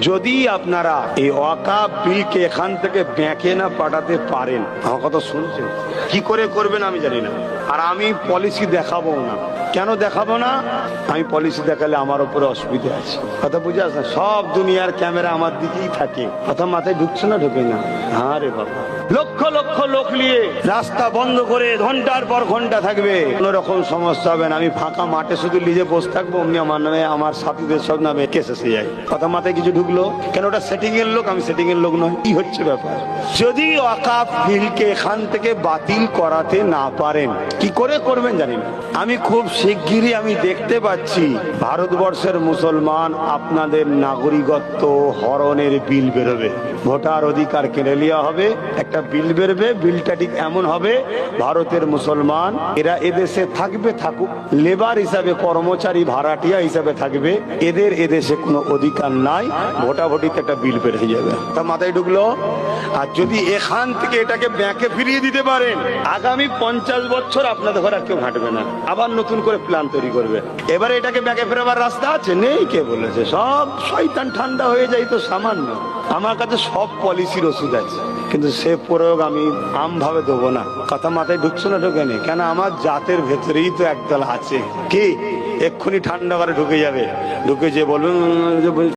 যদি আপনারা এই ওয়াকাফ বিলকে এখান থেকে ব্যাংকে না পাঠাতে পারেন, আমার কথা শুনছেন, কি করে করবেন আমি জানি না। আর আমি পলিসি দেখাবো না। কেন দেখাবো না? আমি পলিসি দেখালে আমার উপরে অসুবিধা আছে। কথা বুঝে আসে? সব দুনিয়ার ক্যামেরা আমার দিকেই থাকে। কথা মাথায় ঢুকছে না? ঢুকে না? হ্যাঁ রে বাবা, লক্ষ লক্ষ লোক নিয়ে রাস্তা বন্ধ করে ঘন্টার পর ঘন্টা থাকবে, কোন রকম সমস্যা হবে না। আমি ফাঁকা মাঠে শুধু নিজে বসে থাকবো, অমনি আমার নামে আমার সাথীদের সব নামে কেস এসে যায়। কথা মাথায় কিছু ঢুকলো? কেন ওটা সেটিং এর লোক, আমি সেটিং এর লোক নয়। কি হচ্ছে ব্যাপার? যদি ওয়াকাফ বিলকে এখান থেকে বাতিল করাতে না পারেন, কি করে করবেন জানি না। আমি খুব শিগগিরই আমি দেখতে পাচ্ছি ভারতবর্ষের মুসলমান আপনাদের নাগরিকত্ব হরণের বিল বেরোবে, ভোটার অধিকার কেড়ে নেওয়া হবে, একটা বিল বেরোবে। বিলটা ঠিক এমন হবে, ভারতের মুসলমান এরা এদেশে থাকবে, থাকুক, লেবার হিসাবে, কর্মচারী ভাড়াটিয়া হিসাবে থাকবে, এদের এদেশে কোনো অধিকার নাই। ভোটাভুটিতে একটা বিল বের হয়ে যাবে। তা মাথায় ঢুকলো? আর যদি এখান থেকে এটাকে ব্যাংকে ফিরিয়ে দিতে পারেন, আগামী 50 বছর আপনাদের ঘরে কেউ হাঁটবে না, আবার নতুন করে প্ল্যান তৈরি করবে। এবারে এটাকে ব্যাংকে ফেরাবার রাস্তা আছে? নেই। কে বলেছে? সব শয়তান ঠান্ডা হয়ে যায় তো সামান্য। আমার কাছে সব পলিসির ওষুধ আছে, কিন্তু সে প্রয়োগ আমি আমভাবে দেবো না। কথা মাথায় ঢুকছে না? ঢোকে নেই। কেন? আমার জাতের ভেতরেই তো একদল আছে কি এক্ষুনি ঠান্ডা করে ঢুকে যাবে, ঢুকে যে বলবেন